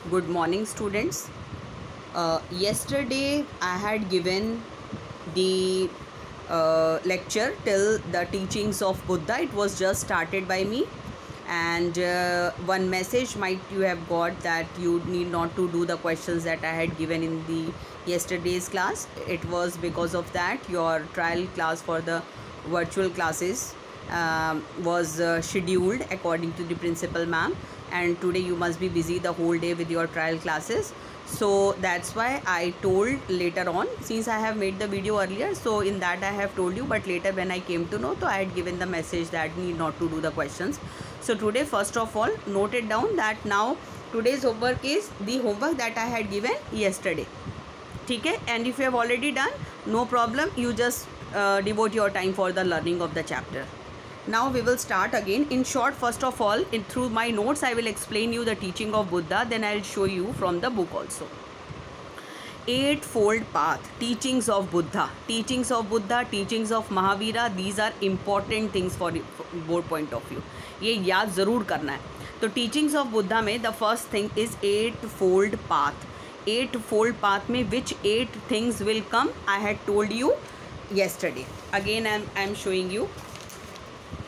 Good morning, students. Yesterday I had given the lecture till the teachings of Buddha. It was just started by me, and one message might you have got that you need not to do the questions that I had given in the yesterday's class. It was because of that your trial class for the virtual classes was scheduled according to the principal ma'am, and today you must be busy the whole day with your trial classes. So that's why I told later on, since I have made the video earlier, so in that I have told you, but later when I came to know, so I had given the message that need not to do the questions. So today, first of all, note it down that now today's homework is the homework that I had given yesterday. Okay, and if you have already done, no problem, you just devote your time for the learning of the chapter. Now we will start again. In short, first of all, through my notes I will explain you the teaching of Buddha, then I will show you from the book also. Eightfold path, teachings of Buddha, teachings of Buddha, teachings of Mahavira, these are important things for board point of view. ये याद ज़रूर करना है. तो teachings of Buddha में the first thing is eightfold path. Eightfold path में which 8 things will come, I had told you yesterday. Again I am showing you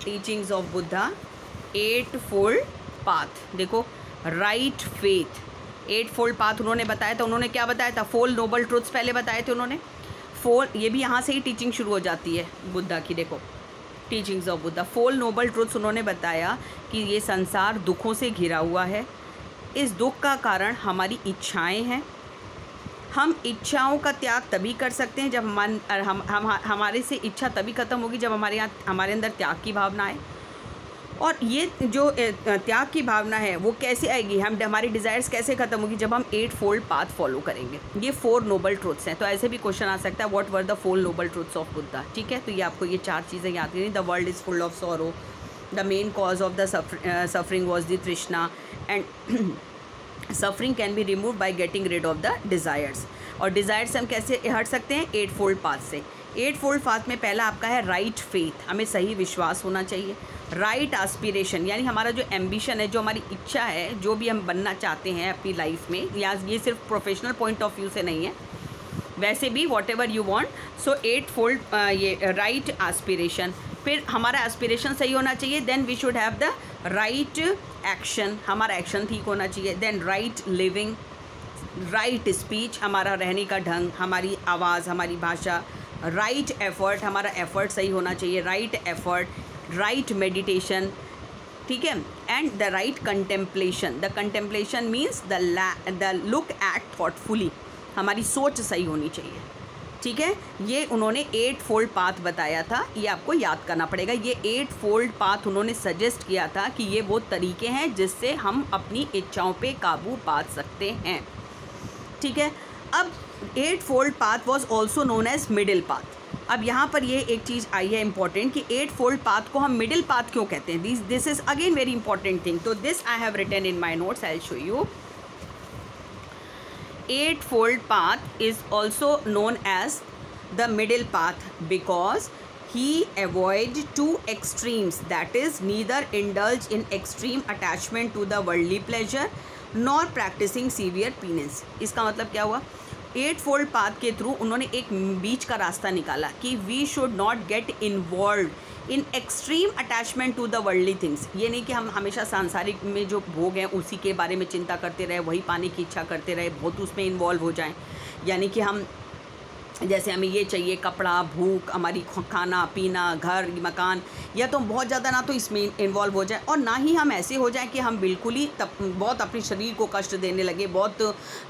teachings of Buddha, eight fold path. देखो, right faith, eight fold path उन्होंने बताया था. उन्होंने क्या बताया था? 4 noble truths पहले बताए थे उन्होंने. 4, ये भी यहाँ से ही टीचिंग शुरू हो जाती है बुद्धा की. देखो, teachings of Buddha, 4 noble truths उन्होंने बताया कि ये संसार दुखों से घिरा हुआ है. इस दुख का कारण हमारी इच्छाएं हैं. हम इच्छाओं का त्याग तभी कर सकते हैं जब हमारे से इच्छा तभी ख़त्म होगी जब हमारे अंदर त्याग की भावना आए. और ये जो त्याग की भावना है वो कैसे आएगी, हमारी डिज़ायर्स कैसे ख़त्म होगी, जब हम 8 फोल्ड पाथ फॉलो करेंगे. ये 4 नोबल ट्रुथ्स हैं. तो ऐसे भी क्वेश्चन आ सकता है, what were the 4 noble truths of Buddha. ठीक है, तो ये आपको ये 4 चीज़ें याद करनी. The world is full of sorrow, the main cause of the suffering was the trishna, and suffering can be remove by getting rid of the desires. और डिज़ायर्स हम कैसे हट सकते हैं? 8 फोल्ड पाथ से. 8 फोल्ड पाथ में पहला आपका है राइट फेथ, हमें सही विश्वास होना चाहिए. राइट एस्पिरेशन, यानी हमारा जो एम्बिशन है, जो हमारी इच्छा है, जो भी हम बनना चाहते हैं अपनी लाइफ में, या ये सिर्फ प्रोफेशनल पॉइंट ऑफ व्यू से नहीं है, वैसे भी whatever you want. So 8 fold ये राइट एस्पिरेशन. फिर हमारा एस्पिरेशन सही होना चाहिए. Then we should have the right action, हमारा एक्शन ठीक होना चाहिए. Then right living, right speech, हमारा रहने का ढंग, हमारी आवाज़, हमारी भाषा. राइट एफर्ट, हमारा एफर्ट सही होना चाहिए. Right effort, right meditation. ठीक है. And the right contemplation. The contemplation means the look at thoughtfully, हमारी सोच सही होनी चाहिए. ठीक है, ये उन्होंने 8 फोल्ड पाथ बताया था, ये आपको याद करना पड़ेगा. ये 8 फोल्ड पाथ उन्होंने सजेस्ट किया था कि ये वो तरीके हैं जिससे हम अपनी इच्छाओं पे काबू पा सकते हैं. ठीक है. अब 8 fold path was also known as middle path. अब यहाँ पर ये एक चीज़ आई है इंपॉर्टेंट कि 8 फोल्ड पाथ को हम मिडिल पाथ क्यों कहते हैं. This is again very important thing. तो this I have written in my notes, I will show you. 8 fold path is also known as the middle path because he avoid 2 extremes, that is neither indulge in extreme attachment to the worldly pleasure nor practicing severe penance. इसका मतलब क्या हुआ? 8 fold path के through उन्होंने एक बीच का रास्ता निकाला कि we should not get involved in extreme attachment to the worldly things. ये नहीं कि हम हमेशा सांसारिक में जो भोग हैं उसी के बारे में चिंता करते रहे, वही पाने की इच्छा करते रहे, बहुत उसमें इन्वॉल्व हो जाएं. यानी कि हम जैसे हमें ये चाहिए, कपड़ा, भूख, हमारी खाना पीना, घर मकान, या तो बहुत ज़्यादा ना तो इसमें इन्वॉल्व हो जाए, और ना ही हम ऐसे हो जाए कि हम बिल्कुल ही बहुत अपने शरीर को कष्ट देने लगे, बहुत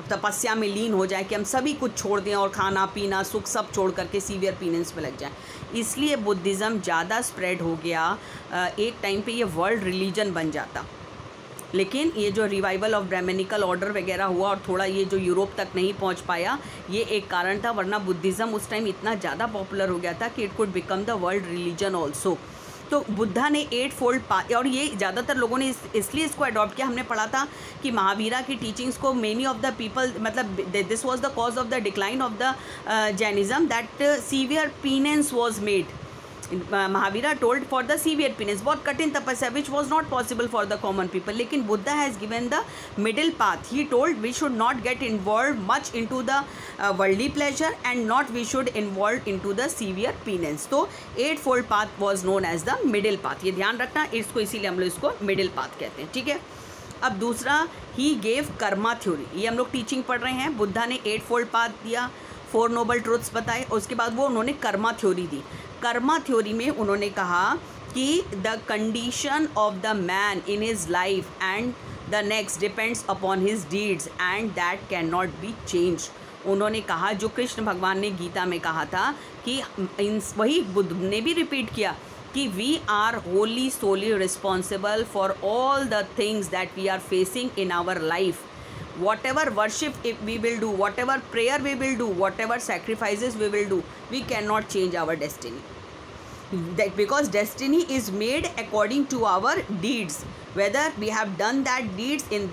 तपस्या में लीन हो जाए कि हम सभी कुछ छोड़ दें और खाना पीना सुख सब छोड़ करके सीवियर पीनेंस में लग जाए. इसलिए बुद्धिज़्म ज़्यादा स्प्रेड हो गया. एक टाइम पे ये वर्ल्ड रिलीजन बन जाता. लेकिन ये जो रिवाइवल ऑफ ब्राह्मणिकल ऑर्डर वगैरह हुआ और थोड़ा ये जो यूरोप तक नहीं पहुंच पाया, ये एक कारण था. वरना बुद्धिज़्म उस टाइम इतना ज़्यादा पॉपुलर हो गया था कि it could become the world religion also. तो बुद्धा ने 8 फोल्ड पाथ, और ये ज़्यादातर लोगों ने इसलिए इसको अडॉप्ट किया. हमने पढ़ा था कि महावीरा की टीचिंग्स को मेनी ऑफ द पीपल, मतलब this was the cause of the decline of the Jainism, that severe penance was made. Mahavira told for the severe penance, बहुत कठिन तपस्या which was not possible for the common people, लेकिन Buddha has given the middle path. He told we should not get involve much in to the worldly pleasure and not we should involve in to the severe penis. तो 8 fold path was known as the middle path. ये ध्यान रखना, इसको इसीलिए हम लोग इसको middle path कहते हैं. ठीक है. अब दूसरा, ही गेव कर्मा थ्योरी. ये हम लोग टीचिंग पढ़ रहे हैं. बुद्धा ने 8 फोल्ड पाथ दिया, 4 नोबल ट्रूथ्स बताए, उसके बाद वो उन्होंने कर्मा थ्योरी दी. कर्मा थ्योरी में उन्होंने कहा कि the condition of the man in his life and the next depends upon his deeds and that can not be change. उन्होंने कहा, जो कृष्ण भगवान ने गीता में कहा था कि वही बुद्ध ने भी रिपीट किया कि we are wholly solely responsible for all the things that we are facing in our life. Whatever worship if we will do, whatever prayer we will do, whatever sacrifices we will do, we cannot change our destiny. That because destiny is made according to our deeds. Whether we have done that deeds in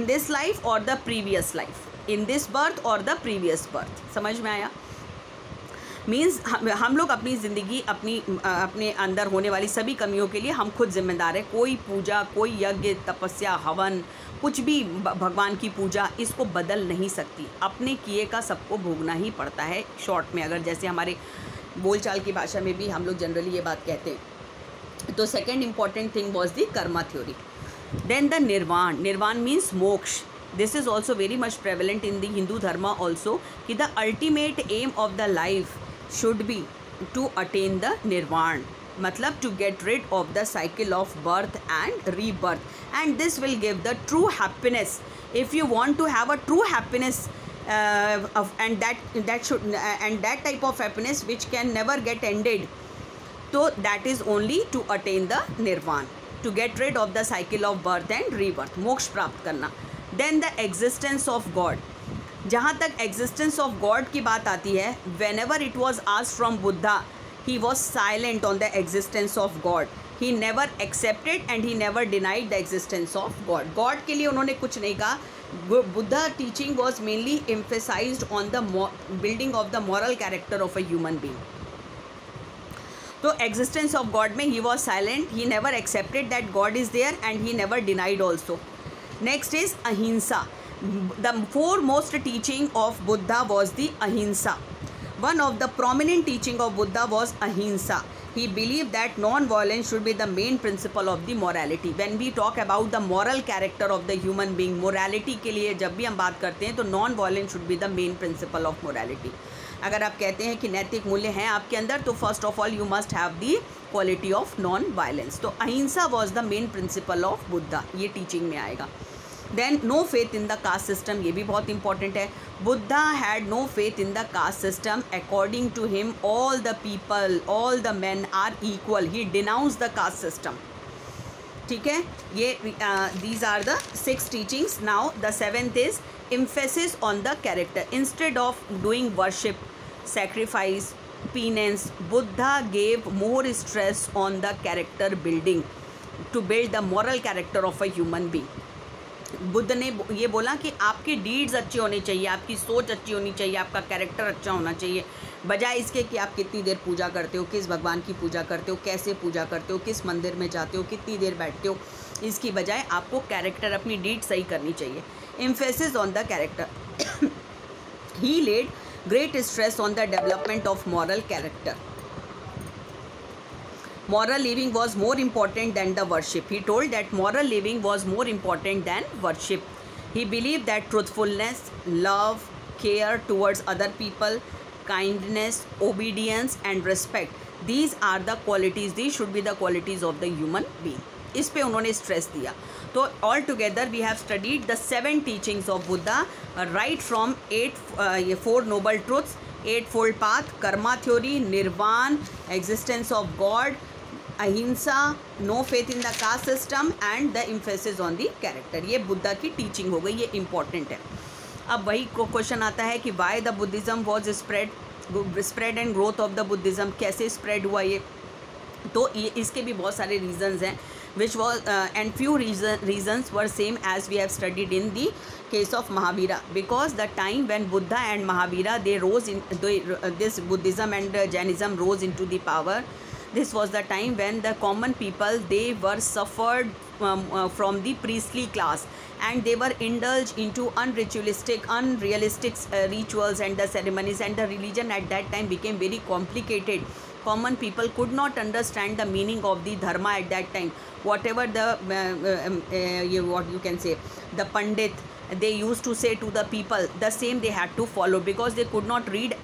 this life or the previous life, in this birth or the previous birth. समझ में आया? Means हम लोग अपनी ज़िंदगी अपने अंदर होने वाली सभी कमियों के लिए हम खुद जिम्मेदार हैं. कोई पूजा, कोई यज्ञ, तपस्या, हवन, कुछ भी भगवान की पूजा इसको बदल नहीं सकती. अपने किए का सबको भोगना ही पड़ता है. शॉर्ट में अगर जैसे हमारे बोलचाल की भाषा में भी हम लोग जनरली ये बात कहते हैं. तो second important thing was the karma theory. Then the nirvana. Nirvana means moksha. This is also very much prevalent in the Hindu dharma also कि the ultimate aim of the life should be to attain the nirvana, matlab to get rid of the cycle of birth and rebirth, and this will give the true happiness. If you want to have a true happiness and that type of happiness which can never get ended, so that is only to attain the nirvana, to get rid of the cycle of birth and rebirth, moksha प्राप्त करना. Then the existence of God. जहाँ तक existence of God की बात आती है, whenever it was asked from Buddha, he was silent on the existence of God. He never accepted and he never denied the existence of God. God के लिए उन्होंने कुछ नहीं कहा. Buddha teaching was mainly emphasized on the building of the moral character of a human being. तो existence of God में he was silent, he never accepted that God is there and he never denied also. Next is अहिंसा. The foremost teaching of Buddha was the ahimsa. One of the prominent teaching of Buddha was ahimsa. He believed that non-violence should be the main principle of the morality. When we talk about the moral character of the human being, morality के लिए जब भी हम बात करते हैं तो non-violence should be the main principle of morality. अगर आप कहते हैं कि नैतिक मूल्य हैं आपके अंदर, तो first of all you must have the quality of non-violence. तो ahimsa was the main principle of Buddha. ये टीचिंग में आएगा. Then no faith in the caste system. ये भी बहुत इंपॉर्टेंट है. Buddha had no faith in the caste system. According to him all the people, all the man are equal. He denounce the caste system. ठीक है. ये these are the 6 teachings. Now the 7th is emphasis on the character. Instead of doing worship, sacrifice, penance, Buddha gave more stress on the character building, to build the moral character of a human being. Buddha ने ये बोला कि आपकी deeds अच्छी होनी चाहिए, आपकी सोच अच्छी होनी चाहिए, आपका कैरेक्टर अच्छा होना चाहिए, बजाय इसके कि आप कितनी देर पूजा करते हो, किस भगवान की पूजा करते हो, कैसे पूजा करते हो, किस मंदिर में जाते हो, कितनी देर बैठते हो. इसकी बजाय आपको कैरेक्टर, अपनी डीड सही करनी चाहिए. Emphasis on the character. He laid great stress on the development of moral character. Moral living was more important than the worship. He told that moral living was more important than worship. He believed that truthfulness, love, care towards other people, kindness, obedience and respect, these are the qualities, these should be the qualities of the human being. इस पे उन्होंने stress दिया. तो all together we have studied the 7 teachings of Buddha, right from 4 noble truths, 8 fold path, karma theory, nirvana, existence of God, ahimsa, no faith in the caste system and the emphasis on the character. ये बुद्धा की teaching हो गई. ये important है. अब वही question आता है कि why the Buddhism was spread and growth of the Buddhism. कैसे स्प्रेड हुआ ये? तो ये इसके भी बहुत सारे रीजंस हैं. which was and few reasons were same as we have studied in the case of Mahavira, because the time when Buddha and Mahavira they rose in this Buddhism and Jainism rose into the power, this was the time when the common people they were suffered from the priestly class, and they were indulged into unrealistic rituals and the ceremonies, and the religion at that time became very complicated. Common people could not understand the meaning of the dharma at that time. Whatever the what you can say, the pandit they used to say to the people, the same they had to follow, because they could not read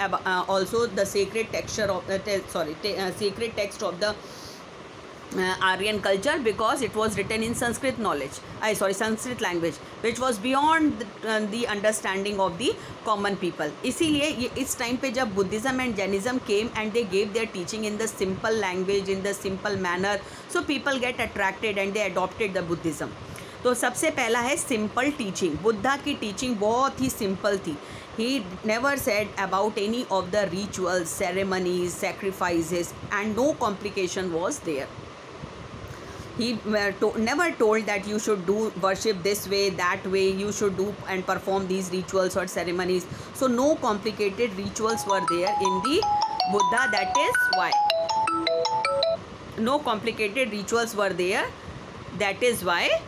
also the sacred texture of sacred text of the Aryan culture, because it was written in Sanskrit Sanskrit language, which was beyond the understanding of the common people. इसीलिए इस time पे जब Buddhism and Jainism came and they gave their teaching in the simple language, in the simple manner, so people get attracted and they adopted the Buddhism. तो सबसे पहला है simple teaching. Buddha की teaching बहुत ही सिंपल थी. He never said about any of the rituals, ceremonies, sacrifices, and no complication was there. He never told that you should do worship this way, that way, you should do and perform these rituals or ceremonies. So no complicated rituals were there in the Buddha. That is why no complicated rituals were there. That is why